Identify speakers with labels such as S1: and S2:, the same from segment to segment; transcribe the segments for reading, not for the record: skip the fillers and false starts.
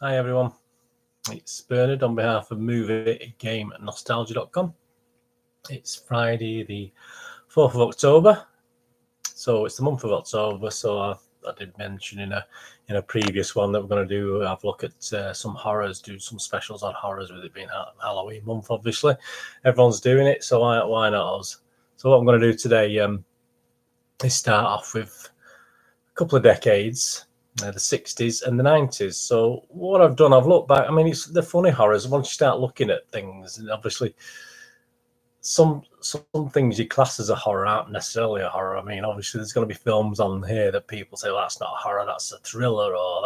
S1: Hi everyone, it's Bernard on behalf of moviegamenostalgia.com. It's Friday the 4th of October, so it's the month of October, so I did mention in a previous one that we're going to have a look at some horrors, do some specials on horrors with it being Halloween month, obviously. Everyone's doing it, so why not us? So what I'm going to do today is start off with a couple of decades, the 60s and the 90s. So what I've done, I've looked back. I mean, it's the funny horrors. Once you start looking at things, and obviously some things you class as a horror aren't necessarily a horror. I mean, obviously there's going to be films on here that people say, well, that's not a horror, that's a thriller, or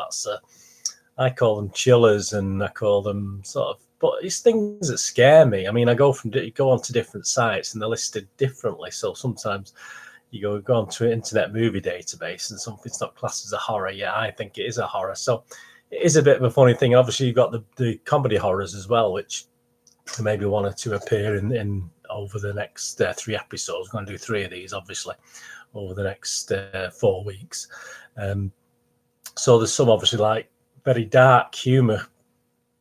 S1: I call them chillers, and I call them sort of, but it's things that scare me. I mean, I go onto different sites and they're listed differently. So sometimes you go onto an internet movie database and something's not classed as a horror. Yeah, I think it is a horror. So it is a bit of a funny thing. Obviously, you've got the comedy horrors as well, which maybe one or two appear in over the next 3 episodes. We're going to do 3 of these, obviously, over the next 4 weeks. So there's some obviously like very dark humor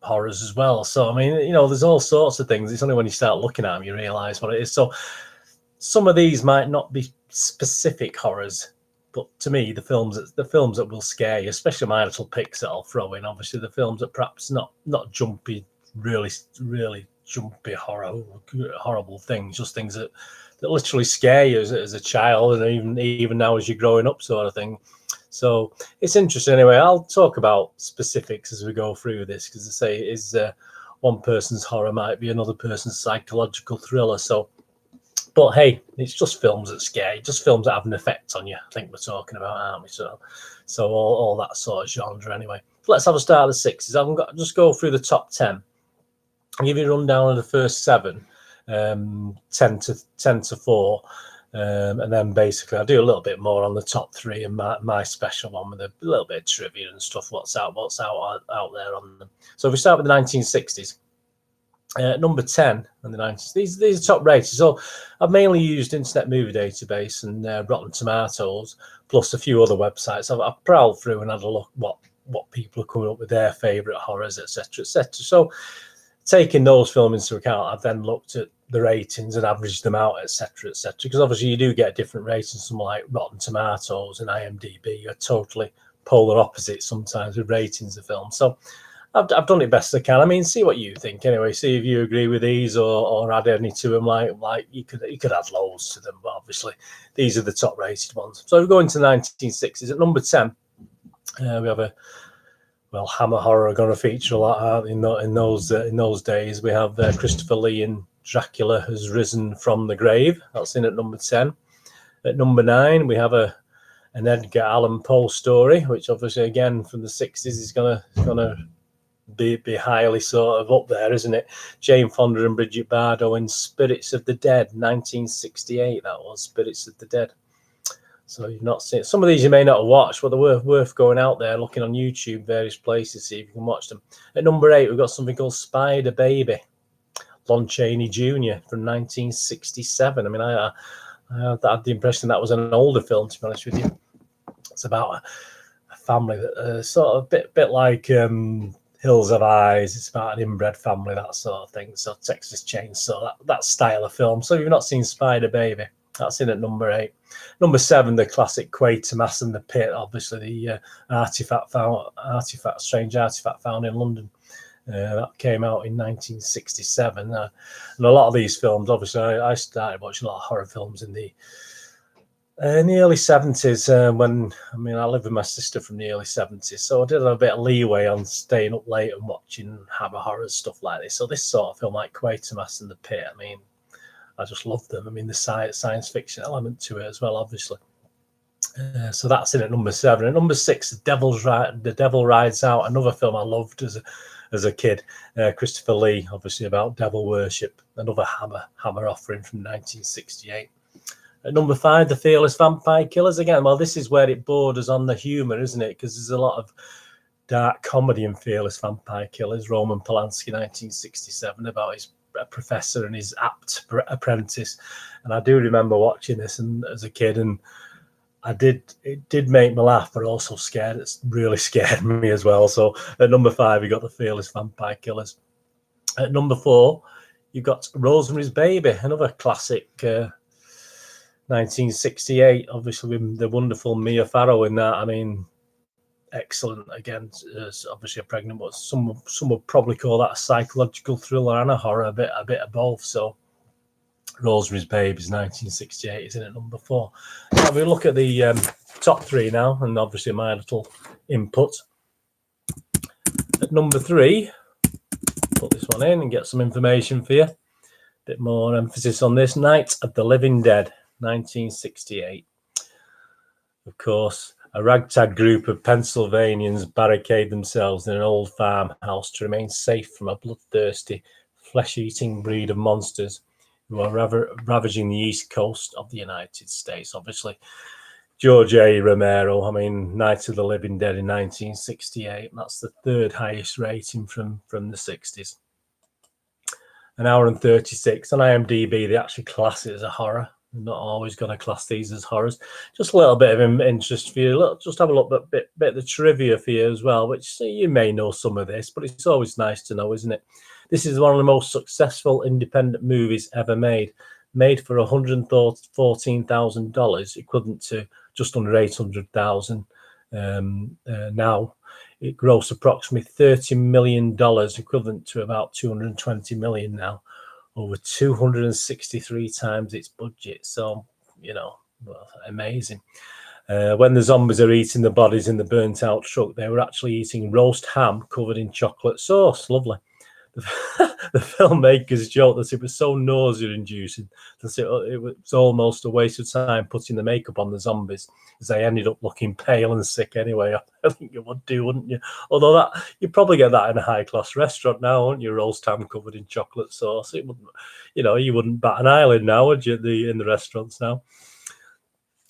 S1: horrors as well. So I mean, there's all sorts of things. It's only when you start looking at them you realize what it is. So some of these might not be specific horrors, but to me, the films that will scare you, especially my little picks that I'll throw in. Obviously, the films that perhaps not jumpy, really jumpy horrible things, just things that literally scare you as a child, and even now as you're growing up, sort of thing. So it's interesting. Anyway, I'll talk about specifics as we go through this, because I say it is one person's horror might be another person's psychological thriller. So. But hey, it's just films that scare you, just films that have an effect on you. I think we're talking about, aren't we? So all that sort of genre anyway. Let's have a start of the 60s. I'll just go through the top 10. I'll give you a rundown of the first 7, 10 to 4. And then basically I'll do a little bit more on the top 3 and my special one with a little bit of trivia and stuff, what's out there on them. So if we start with the 1960s. Number 10 in the 90s. These are top rated. So I've mainly used Internet Movie Database and Rotten Tomatoes, plus a few other websites. I've prowled through and had a look what people are coming up with their favourite horrors, etc., etc. So taking those films into account, I've then looked at the ratings and averaged them out, etc., etc. Because obviously you do get different ratings. Some like Rotten Tomatoes and IMDb are totally polar opposite sometimes with ratings of films. So I've done it best I can. I mean, see what you think anyway. See if you agree with these or add any to them. Like you could add loads to them, but obviously these are the top rated ones. So we go into the 1960s. At number 10, we have Hammer horror are going to feature a lot in those days. We have Christopher Lee and Dracula Has Risen from the Grave. That's in at number 10. At number 9, we have an Edgar Allan Poe story, which obviously again from the 60s is gonna be highly sort of up there, isn't it? Jane Fonda and Bridget Bardot in Spirits of the Dead, 1968. That was Spirits of the Dead. So you've not seen some of these, you may not have watched, but they're worth going out there looking on YouTube, various places, see if you can watch them. At number 8, we've got something called Spider Baby, Lon Chaney Jr. from 1967. I mean, I had the impression that was an older film, to be honest with you. It's about a family that sort of bit like Hills Have Eyes. It's about an inbred family, that sort of thing. So Texas Chainsaw, that style of film. So if you've not seen Spider Baby, that's in at number 8. Number 7, the classic Quatermass and the Pit. Obviously, the strange artifact found in London. That came out in 1967. And a lot of these films, obviously, I started watching a lot of horror films in the early 70s, when I lived with my sister from the early 70s, so I did have a bit of leeway on staying up late and watching Hammer horror stuff like this. So this sort of film like Quatermass and the Pit, I mean, I just love them. I mean, the science fiction element to it as well, obviously. So that's in at number 7. At number 6, The Devil Rides Out, another film I loved as a kid. Christopher Lee, obviously about devil worship, another Hammer offering from 1968. At number 5, The Fearless Vampire Killers. Again, well, this is where it borders on the humour, isn't it? Because there's a lot of dark comedy in Fearless Vampire Killers. Roman Polanski, 1967, about his professor and his apt apprentice. And I do remember watching this as a kid, and It did make me laugh, but also scared. It's really scared me as well. So at number 5, you got The Fearless Vampire Killers. At number 4, you've got Rosemary's Baby, another classic, 1968. Obviously, with the wonderful Mia Farrow in that. I mean, excellent. Again, obviously a pregnant, but some would probably call that a psychological thriller and a horror, a bit of both. So Rosemary's Baby is 1968, isn't it? Number 4. Now we look at the top 3 now, and obviously my little input. At number 3, put this one in and get some information for you. A bit more emphasis on this. Night of the Living Dead, 1968. Of course, a ragtag group of Pennsylvanians barricade themselves in an old farmhouse to remain safe from a bloodthirsty, flesh-eating breed of monsters who are ravaging the east coast of the United States. Obviously, George A. Romero, I mean, Night of the Living Dead in 1968. That's the 3rd highest rating from the 60s. An hour and 36. On IMDb, they actually class it as a horror. They're not always going to class these as horrors. Just a little bit of interest for you. Just have a look at bit of the trivia for you as well, which you may know some of this, but it's always nice to know, isn't it? This is one of the most successful independent movies ever made for $114,000, equivalent to just under $800,000 now. It grossed approximately $30 million, equivalent to about $220 million now, over 263 times its budget. So, well, amazing. When the zombies are eating the bodies in the burnt out truck, they were actually eating roast ham covered in chocolate sauce. Lovely. The filmmakers joked that it was so nausea-inducing that it was almost a waste of time putting the makeup on the zombies, as they ended up looking pale and sick anyway. I think you would do, wouldn't you? Although that you probably get that in a high-class restaurant now, wouldn't you? Roast ham covered in chocolate sauce. It wouldn't, you wouldn't bat an eyelid now, would you? In the restaurants now.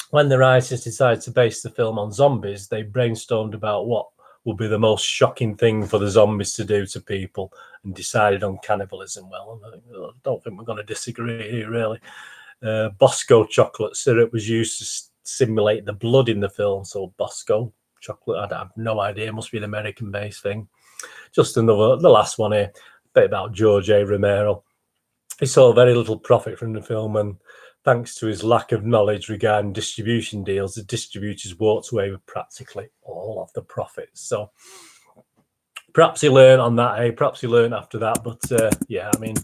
S1: When the writers decided to base the film on zombies, they brainstormed about what would be the most shocking thing for the zombies to do to people, and decided on cannibalism. Well, I don't think we're going to disagree here, really. Bosco chocolate syrup was used to simulate the blood in the film. So Bosco chocolate, I have no idea. It must be an American-based thing. Just the last one here, a bit about George A. Romero. He saw very little profit from the film, and thanks to his lack of knowledge regarding distribution deals, the distributors walked away with practically all of the profits. So perhaps he learned on that, eh? Perhaps he learned after that. But yeah, I mean,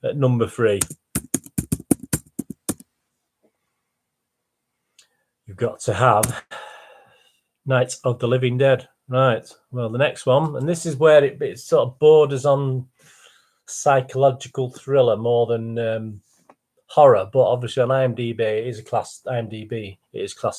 S1: at number 3, you've got to have Night of the Living Dead. Right. Well, the next one, and this is where it sort of borders on psychological thriller more than horror, but obviously on IMDb it is classed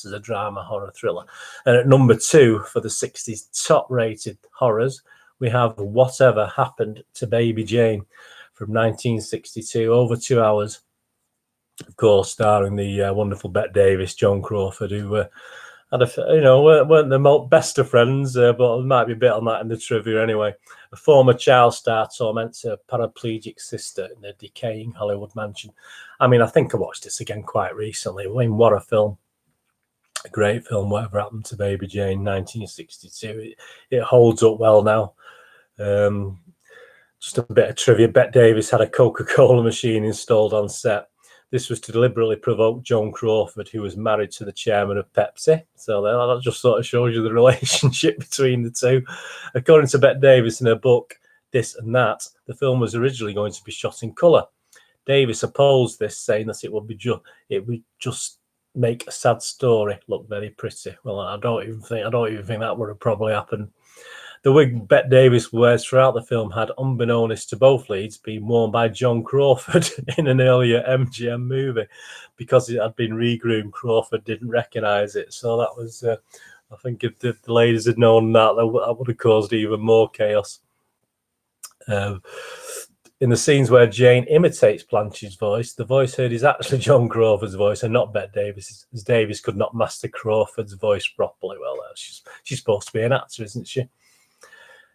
S1: as a drama horror thriller. And at number 2 for the 60s top rated horrors, we have Whatever Happened to Baby Jane from 1962, over 2 hours, of course, starring the wonderful Bette Davis, Joan Crawford, who had weren't the best of friends, but there might be a bit on that in the trivia anyway. A former child star torments her paraplegic sister in a decaying Hollywood mansion. I mean, I think I watched this again quite recently. I mean, what a film. A great film, Whatever Happened to Baby Jane, 1962. It holds up well now. Just a bit of trivia. Bette Davis had a Coca-Cola machine installed on set. This was to deliberately provoke Joan Crawford, who was married to the chairman of Pepsi. So that just sort of shows you the relationship between the two. According to Bette Davis in her book, This and That, the film was originally going to be shot in colour. Davis opposed this, saying that it would just make a sad story look very pretty. Well, I don't even think that would have probably happened. The wig Bette Davis wears throughout the film had, unbeknownst to both leads, been worn by Joan Crawford in an earlier MGM movie. Because it had been regroomed, Crawford didn't recognise it. So that was, I think if the ladies had known that would have caused even more chaos. In the scenes where Jane imitates Blanche's voice, the voice heard is actually Joan Crawford's voice and not Bette Davis, as Davis could not master Crawford's voice properly. Well, she's supposed to be an actor, isn't she?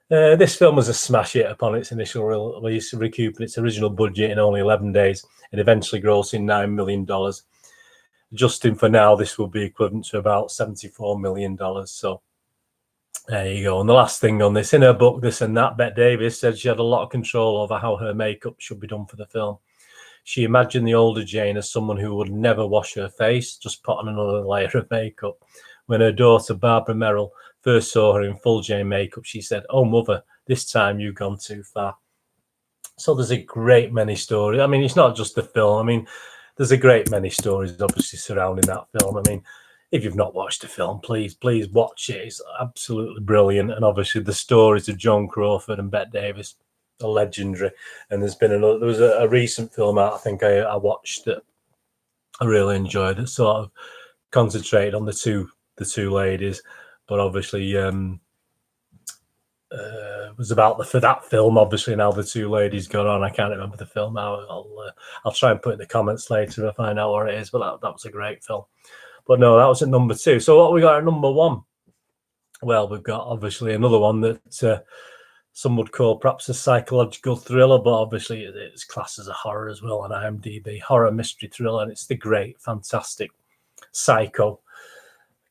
S1: This film was a smash hit upon its initial release, recouping its original budget in only 11 days and eventually grossing $9 million. adjusting for now, this will be equivalent to about $74 million. So there you go. And the last thing on this, in her book, This and That, Bette Davis said she had a lot of control over how her makeup should be done for the film. She imagined the older Jane as someone who would never wash her face, just put on another layer of makeup. When her daughter, Barbara Merrill, first saw her in full Jane makeup, she said, "Oh, mother, this time you've gone too far." So there's a great many stories. I mean, it's not just the film. I mean, there's a great many stories, obviously, surrounding that film. I mean, if you've not watched the film, please watch it. It's absolutely brilliant. And obviously, the stories of Joan Crawford and Bette Davis are legendary. And there was a recent film out, I think I watched that I really enjoyed. It sort of concentrated on the two ladies, but obviously was about for that film, obviously, and how the two ladies got on. I can't remember the film now. I'll try and put it in the comments later if I find out what it is, but that was a great film. But no, that was at number 2. So what we got at number 1? Well, we've got obviously another one that some would call perhaps a psychological thriller, but obviously it's classed as a horror as well on IMDb. Horror mystery thriller, and it's the great, fantastic Psycho.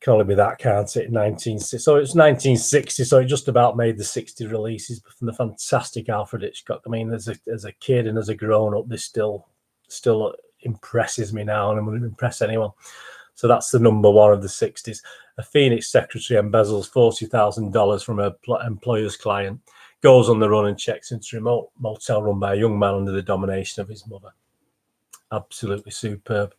S1: Can only be that, can't it? 1960. So it's 1960. So it just about made the 60 releases from the fantastic Alfred Hitchcock. I mean, as a kid and as a grown up, this still impresses me now, and it wouldn't impress anyone. So that's the number 1 of the 60s. A Phoenix secretary embezzles $40,000 from her employer's client, goes on the run and checks into a remote motel run by a young man under the domination of his mother. Absolutely superb.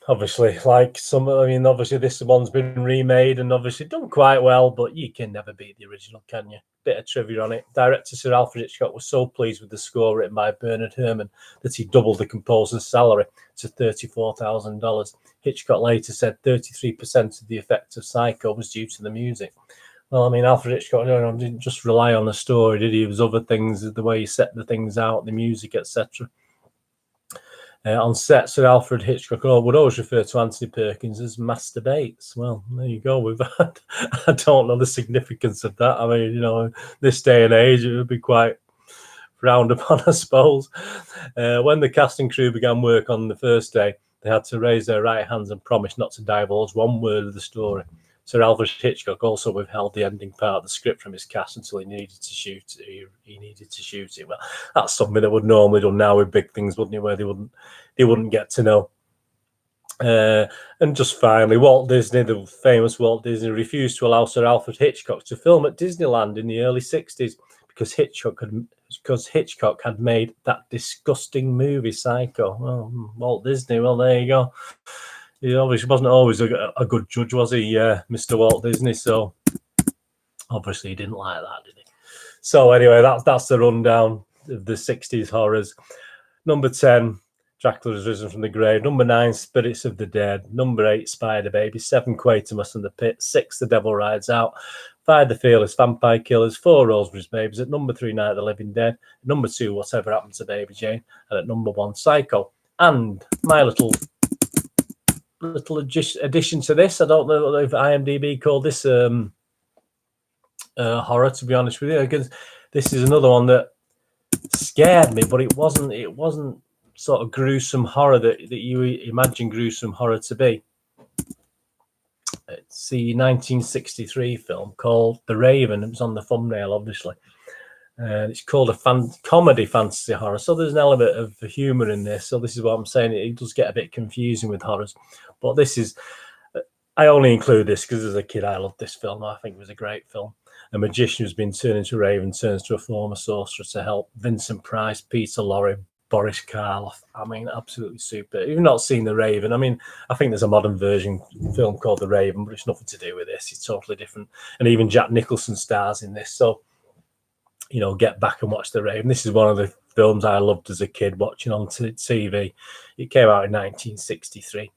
S1: Obviously, obviously this one's been remade and obviously done quite well, but you can never beat the original, can you? Bit of trivia on it. Director Sir Alfred Hitchcock was so pleased with the score written by Bernard Herrmann that he doubled the composer's salary to $34,000. Hitchcock later said 33% of the effect of Psycho was due to the music. Well, I mean, Alfred Hitchcock didn't just rely on the story, did he? It was other things, the way he set the things out, the music, etc. On set, Sir Alfred Hitchcock would always refer to Anthony Perkins as Master Bates. Well, there you go. I don't know the significance of that. I mean, this day and age, it would be quite frowned upon, I suppose. When the cast and crew began work on the first day, they had to raise their right hands and promise not to divulge one word of the story. Sir Alfred Hitchcock also withheld the ending part of the script from his cast until he needed to shoot it. Well, that's something that would normally done now with big things, wouldn't it? Where they wouldn't get to know. And just finally, Walt Disney, the famous Walt Disney, refused to allow Sir Alfred Hitchcock to film at Disneyland in the early 60s because Hitchcock had made that disgusting movie Psycho. Well, Walt Disney, well, there you go. He obviously wasn't always a good judge, was he, Mr. Walt Disney? So obviously he didn't like that, did he? So anyway, that's the rundown of the 60s horrors. Number 10, Dracula has risen from the grave. Number 9, Spirits of the Dead. Number 8, Spider Baby. 7, Quatermass and the Pit. 6, The Devil Rides Out. 5, The Fearless Vampire Killers. 4, Rosemary's Babies. At number 3, Night of the Living Dead. At number 2, Whatever Happened to Baby Jane. And at number 1, Psycho. And my little addition to this, I don't know if IMDb called this horror, to be honest with you, because this is another one that scared me, but it wasn't sort of gruesome horror that you imagine gruesome horror to be. It's the 1963 film called The Raven. It was on the thumbnail, obviously. It's called a comedy fantasy horror. So there's an element of humor in this. So this is what I'm saying. It does get a bit confusing with horrors. But this is, I only include this because as a kid, I loved this film. I think it was a great film. A magician who's been turned into a raven turns to a former sorcerer to help Vincent Price, Peter Lorre, Boris Karloff. I mean, absolutely super. If you've not seen The Raven, I mean, I think there's a modern version film called The Raven, but it's nothing to do with this. It's totally different. And even Jack Nicholson stars in this. So, get back and watch The Raven. This is one of the films I loved as a kid watching on TV. It came out in 1963.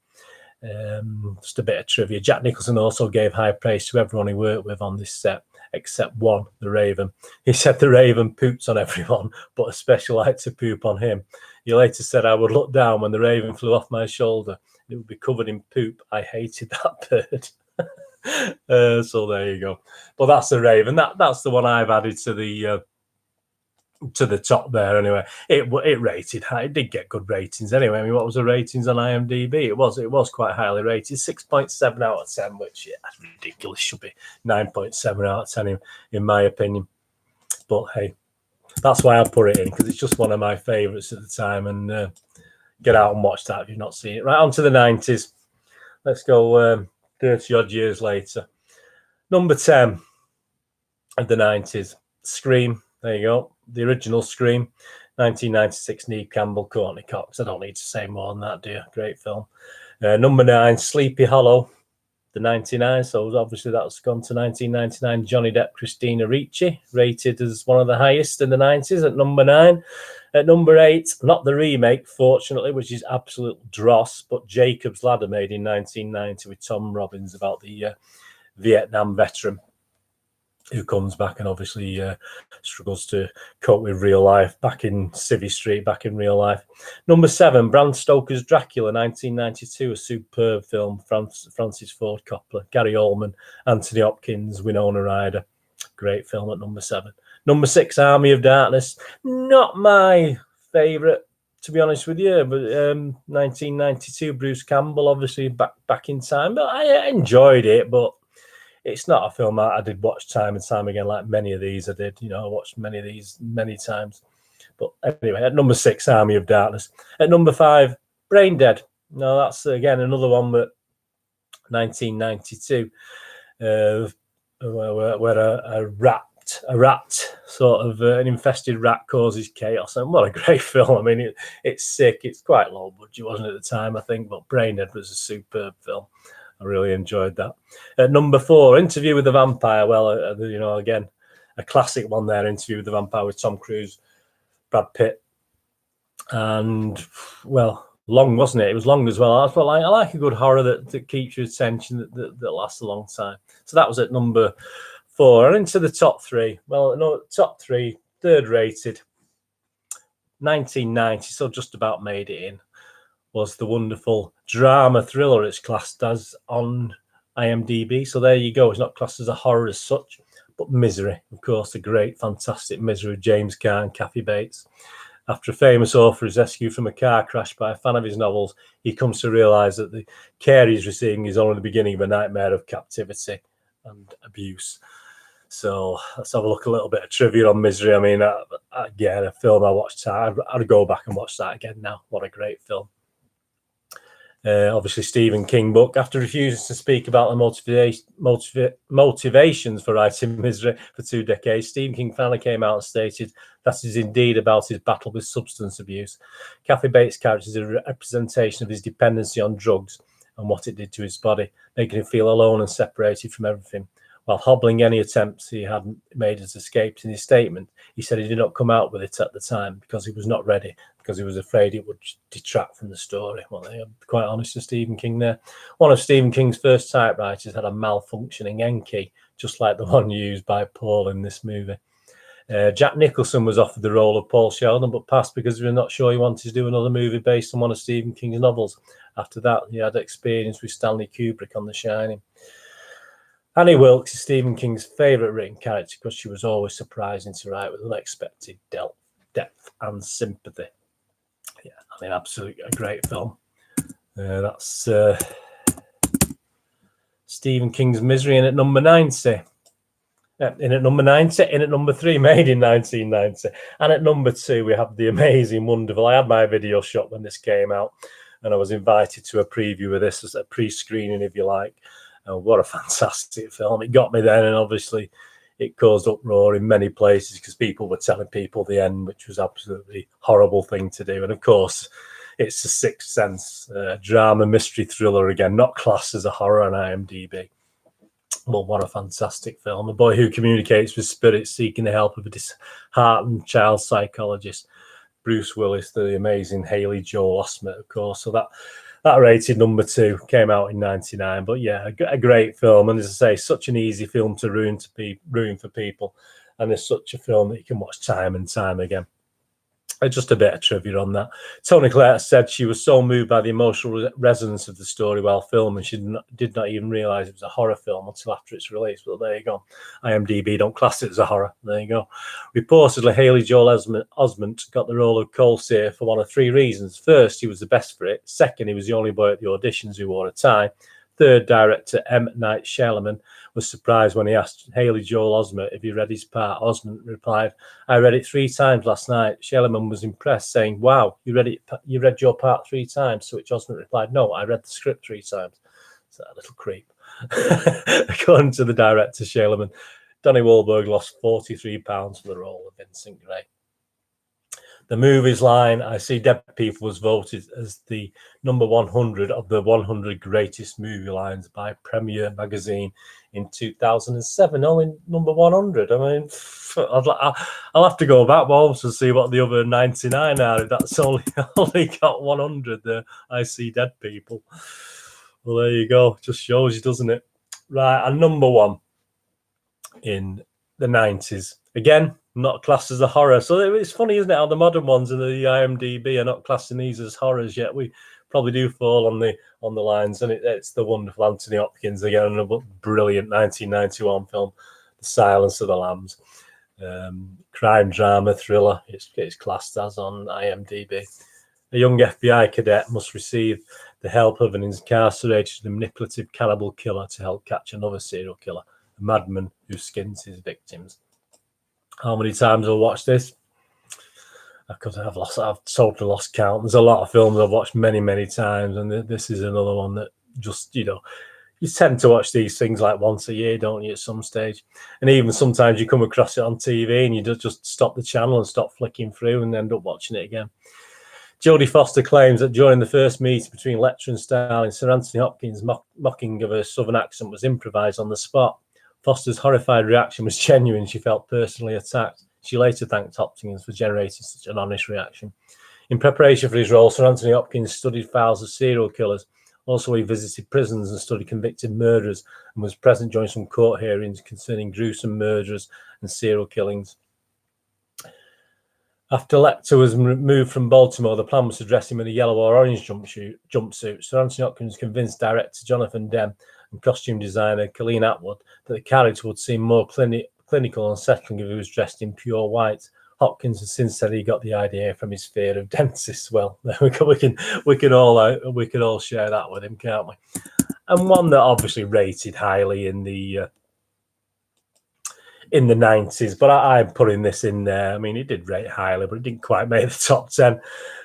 S1: Just a bit of trivia. Jack Nicholson also gave high praise to everyone he worked with on this set, except one, the Raven. He said the Raven poops on everyone, but especially liked to poop on him. He later said, I would look down when the Raven flew off my shoulder. It would be covered in poop. I hated that bird. So there you go. But that's the Raven. That's the one I've added to the to the top there anyway. It rated high. It did get good ratings anyway. I mean, what was the ratings on IMDb? It was quite highly rated, 6.7 out of 10, which that's ridiculous. Should be 9.7 out of 10 in my opinion. But hey, that's why I put it in, because it's just one of my favourites at the time. And get out and watch that if you've not seen it. Right, on to the 90s. Let's go 30 odd years later. Number 10 of the 90s, Scream. There you go. The original Scream, 1996, Neve Campbell, Courtney Cox. I don't need to say more than that, do you? Great film. Number 9, Sleepy Hollow, the 99. So obviously that's gone to 1999. Johnny Depp, Christina Ricci, rated as one of the highest in the 90s at number 9. At number 8, not the remake, fortunately, which is absolute dross, but Jacob's Ladder, made in 1990 with Tom Robbins, about the Vietnam veteran who comes back and obviously struggles to cope with real life, back in Civvy Street, back in real life. Number 7, Bram Stoker's Dracula, 1992, a superb film, Francis Ford Coppola, Gary Oldman, Anthony Hopkins, Winona Ryder. Great film at number 7. Number 6, Army of Darkness. Not my favourite, to be honest with you, but 1992, Bruce Campbell, obviously back in time. But I enjoyed it, but it's not a film I did watch time and time again, like many of these I did. You know, I watched many of these many times. But anyway, at number 6, Army of Darkness. At number 5, Brain Dead. No, that's again another one, but 1992, where a rat, sort of an infested rat, causes chaos. And what a great film. I mean, it's sick. It's quite low budget, wasn't it, at the time, I think, but Brain Dead was a superb film. I really enjoyed that. At number 4, Interview with the Vampire. Well, you know, again, a classic one there, Interview with the Vampire, with Tom Cruise, Brad Pitt. And, well, long, wasn't it? It was long as well. I like a good horror that keeps your attention, that lasts a long time. So that was at number 4. And into the top 3. Well, no, top 3, third rated, 1990, so just about made it in, was the wonderful drama thriller it's classed as on IMDb. So there you go. It's not classed as a horror as such, but Misery, of course, a great, fantastic Misery with James Caan and Kathy Bates. After a famous author is rescued from a car crash by a fan of his novels, he comes to realise that the care he's receiving is only the beginning of a nightmare of captivity and abuse. So let's have a look, a little bit of trivia on Misery. I mean, again, a film I watched. I'd go back and watch that again now. What a great film. Obviously, Stephen King book. After refusing to speak about the motivations for writing Misery for 2 decades, Stephen King finally came out and stated that it is indeed about his battle with substance abuse. Kathy Bates' character is a representation of his dependency on drugs and what it did to his body, making him feel alone and separated from everything. While hobbling any attempts he had made at escape, in his statement, he said he did not come out with it at the time because he was not ready, because he was afraid it would detract from the story. Well, I'm quite honest with Stephen King there. One of Stephen King's first typewriters had a malfunctioning N key, just like the one used by Paul in this movie. Jack Nicholson was offered the role of Paul Sheldon, but passed because he was not sure he wanted to do another movie based on one of Stephen King's novels. After that, he had experience with Stanley Kubrick on The Shining. Annie Wilkes is Stephen King's favourite written character because she was always surprising to write, with unexpected depth and sympathy. Yeah, I mean, absolutely a great film. That's Stephen King's Misery. In at number 90. In at number 3, made in 1990. And at number 2, we have the amazing, wonderful. I had my video shot when this came out, and I was invited to a preview of this as a pre-screening, if you like. What a fantastic film. It got me then, and obviously it caused uproar in many places because people were telling people the end, which was absolutely horrible thing to do. And of course, it's The Sixth Sense, drama, mystery, thriller, again, not classed as a horror on IMDb. Well, what a fantastic film. A boy who communicates with spirits seeking the help of a disheartened child psychologist. Bruce Willis, the amazing Haley Joel Osment, of course. So that rated number 2, came out in 99. But yeah, a great film. And as I say, such an easy film to ruin for people. And it's such a film that you can watch time and time again. Just a bit of trivia on that. Toni Collette said she was so moved by the emotional resonance of the story while filming, she did not even realise it was a horror film until after its release. But there you go. IMDb don't class it as a horror. There you go. Reportedly, Haley Joel Osment got the role of Cole Sear for one of three reasons. First, he was the best for it. Second, he was the only boy at the auditions who wore a tie. Third, director M. Night Shyamalan was surprised when he asked Haley Joel Osment if he read his part. Osment replied, "I read it 3 times last night." Shyamalan was impressed, saying, "Wow, you read your part 3 times?" To which Osment replied, "No, I read the script 3 times." It's that little creep. According to the director, Shyamalan, Donnie Wahlberg lost 43 pounds for the role of Vincent Gray. The movie's line, "I See Dead People," was voted as the number 100 of the 100 greatest movie lines by Premiere Magazine in 2007. Only number 100. I mean, I'll have to go back once to see what the other 99 are. If that's only got 100, the "I See Dead People." Well, there you go. Just shows you, doesn't it? Right, and number 1 in the 90s. Again, not classed as a horror. So it's funny, isn't it, how the modern ones in the IMDb are not classing these as horrors yet. We probably do fall on the lines, and it's the wonderful Anthony Hopkins again, a brilliant 1991 film, The Silence of the Lambs. Crime drama thriller. It's classed as on IMDb. A young FBI cadet must receive the help of an incarcerated and manipulative cannibal killer to help catch another serial killer, a madman who skins his victims. How many times I've watched this? I've totally lost count. There's a lot of films I've watched many, many times, and this is another one that just, you tend to watch these things like once a year, don't you, at some stage? And even sometimes you come across it on TV and you just stop the channel and stop flicking through and end up watching it again. Jodie Foster claims that during the first meeting between Lecter and Starling, Sir Anthony Hopkins' mocking of her southern accent was improvised on the spot. Foster's horrified reaction was genuine. She felt personally attacked. She later thanked Hopkins for generating such an honest reaction. In preparation for his role, Sir Anthony Hopkins studied files of serial killers. Also, he visited prisons and studied convicted murderers and was present during some court hearings concerning gruesome murders and serial killings. After Lecter was moved from Baltimore, the plan was to dress him in a yellow or orange jumpsuit. Sir Anthony Hopkins convinced director Jonathan Demme and costume designer Colleen Atwood that the character would seem more clinical and settling if he was dressed in pure white. Hopkins has since said he got the idea from his fear of dentists. Well, we can all share that with him, can't we? And one that obviously rated highly in the 90s, but I'm putting this in there. I mean, it did rate highly, but it didn't quite make the top 10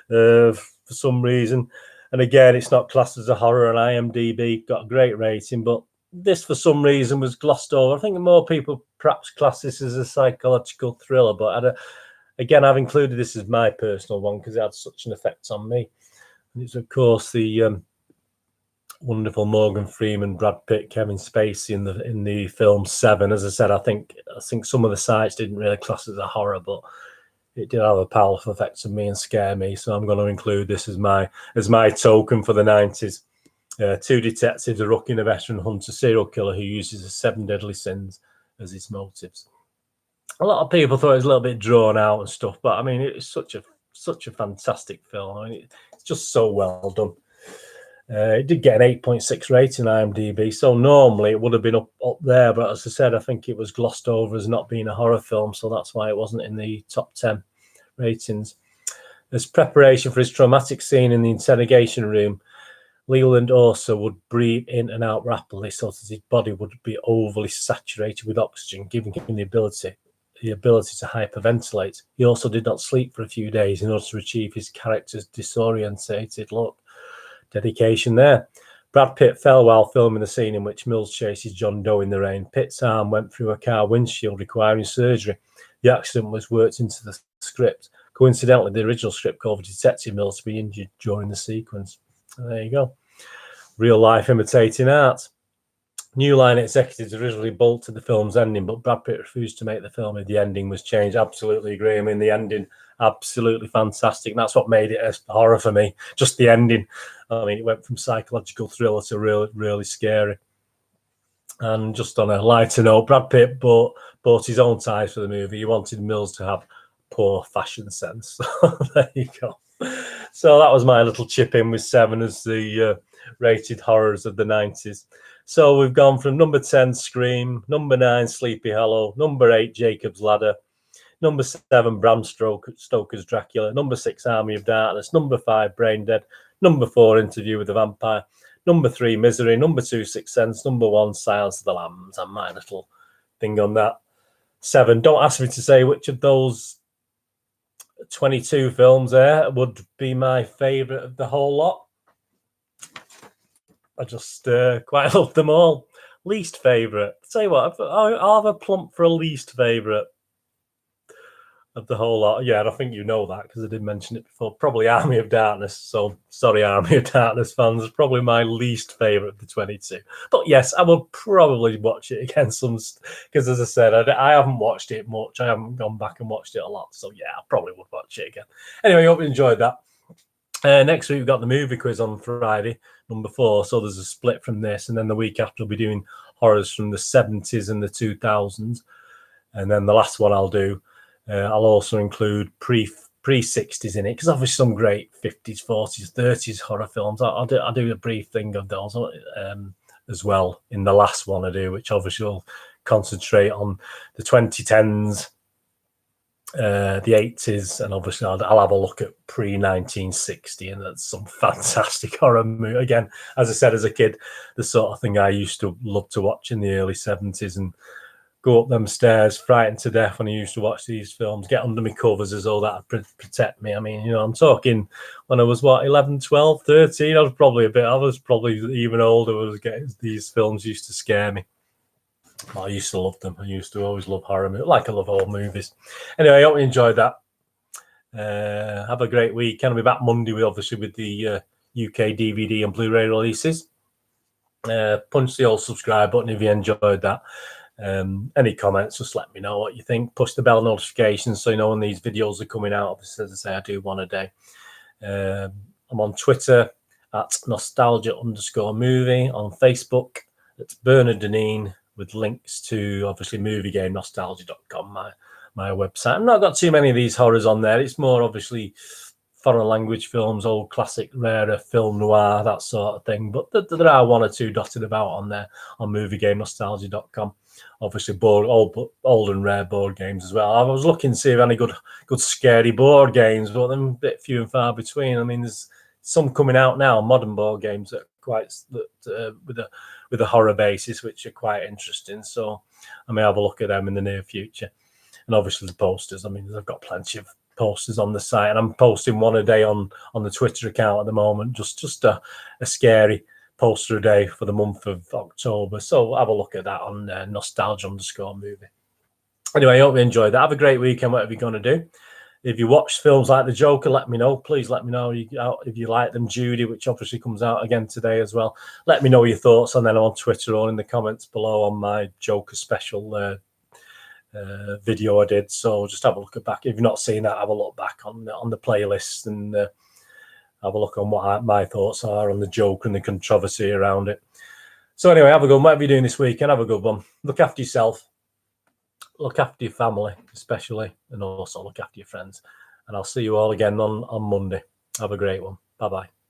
S1: for some reason. And again, it's not classed as a horror on IMDb. Got a great rating, but this for some reason was glossed over. I think more people perhaps class this as a psychological thriller, but again, I've included this as my personal one because it had such an effect on me. And it's, of course, the wonderful Morgan Freeman, Brad Pitt, Kevin Spacey in the film Seven. As I said, I think some of the sites didn't really class it as a horror, but it did have a powerful effect on me and scare me. So I'm going to include this as my token for the 90s. 2 detectives are looking a veteran hunter serial killer who uses the 7 deadly sins as his motives. A lot of people thought it was a little bit drawn out and stuff, but I mean, it's such a fantastic film. I mean, it's just so well done. It did get an 8.6 rating on IMDb, so normally it would have been up there, but as I said, I think it was glossed over as not being a horror film, so that's why it wasn't in the top 10 ratings. As preparation for his traumatic scene in the interrogation room, Leland also would breathe in and out rapidly so that his body would be overly saturated with oxygen, giving him the ability to hyperventilate. He also did not sleep for a few days in order to achieve his character's disorientated look. Dedication there. Brad Pitt fell while filming the scene in which Mills chases John Doe in the rain. Pitt's arm went through a car windshield, requiring surgery. The accident was worked into the script. Coincidentally, the original script called for Detective Mills to be injured during the sequence. There you go. Real life imitating art. New Line executives originally bolted the film's ending, but Brad Pitt refused to make the film if the ending was changed. Absolutely agree. I mean, the ending, absolutely fantastic. And that's what made it a horror for me. Just the ending. I mean, it went from psychological thriller to really, really scary. And just on a lighter note, Brad Pitt bought his own ties for the movie. He wanted Mills to have poor fashion sense. So there you go. So that was my little chip in with 7 as the rated horrors of the 90s. So we've gone from number 10, Scream, number 9, Sleepy Hollow, number 8, Jacob's Ladder, number 7, Bram Stoker's Dracula, number 6, Army of Darkness, number 5, Brain Dead, number 4, Interview with the Vampire, number 3, Misery, number 2, Sixth Sense, number 1, Silence of the Lambs, and my little thing on that. 7. Don't ask me to say which of those 22 films there would be my favourite of the whole lot. I just quite love them all. Least favourite. Tell you what, I'll have a plump for a least favourite of the whole lot. Yeah, and I think you know that because I did mention it before. Probably Army of Darkness. So sorry, Army of Darkness fans. It's probably my least favourite of the 22. But yes, I will probably watch it again because as I said, I haven't watched it much. I haven't gone back and watched it a lot. So yeah, I probably would watch it again. Anyway, I hope you enjoyed that. Next week, we've got the movie quiz on Friday, number 4. So there's a split from this. And then the week after, we'll be doing horrors from the 70s and the 2000s. And then the last one I'll do, I'll also include pre-60s in it, because obviously some great 50s, 40s, 30s horror films. I'll do a brief thing of those as well in the last one I do, which obviously will concentrate on the 2010s, the 80s, and obviously I'll have a look at pre-1960, and that's some fantastic horror movie. Again, as I said, as a kid, the sort of thing I used to love to watch in the early 70s, and go up them stairs frightened to death when I used to watch these films, get under my covers as though that would protect me. I mean, you know, I'm talking when I was, 11, 12, 13, I was probably even older. These films used to scare me. I used to love them. I used to always love horror movies, like I love all movies. Anyway, I hope you enjoyed that. Have a great week. I'll be back Monday with the UK DVD and Blu-ray releases. Punch the old subscribe button if you enjoyed that. Any comments, just let me know what you think. Push the bell notifications so you know when these videos are coming out. Obviously, as I say, I do one a day. I'm on Twitter at nostalgia_movie, on Facebook it's Bernard Deneen, with links to obviously moviegamenostalgia.com, my website. I've not got too many of these horrors on there. It's more obviously foreign language films, old classic, rarer film noir, that sort of thing. But there are 1 or 2 dotted about on there on moviegamenostalgia.com. Obviously, old and rare board games as well. I was looking to see if any good scary board games, but they're a bit few and far between. I mean, there's some coming out now, modern board games that are quite with a horror basis, which are quite interesting. So I may have a look at them in the near future. And obviously the posters. I mean, I've got plenty of posters on the site, and I'm posting 1 a day on the Twitter account at the moment. Just a scary poster a day for the month of October. So have a look at that on nostalgia_movie. Anyway, I hope you enjoyed that. Have a great weekend, whatever you're going to do. If you watch films like The Joker, let me know. Please let me know if you like them. Judy, which obviously comes out again today as well. Let me know your thoughts, and then on Twitter or in the comments below on my Joker special video I did. So just have a look back. If you've not seen that, have a look back on the playlist and have a look on what my thoughts are on the Joker and the controversy around it. So anyway, have a good one. Whatever you're doing this weekend, have a good one. Look after yourself. Look after your family, especially, and also look after your friends. And I'll see you all again on Monday. Have a great one. Bye-bye.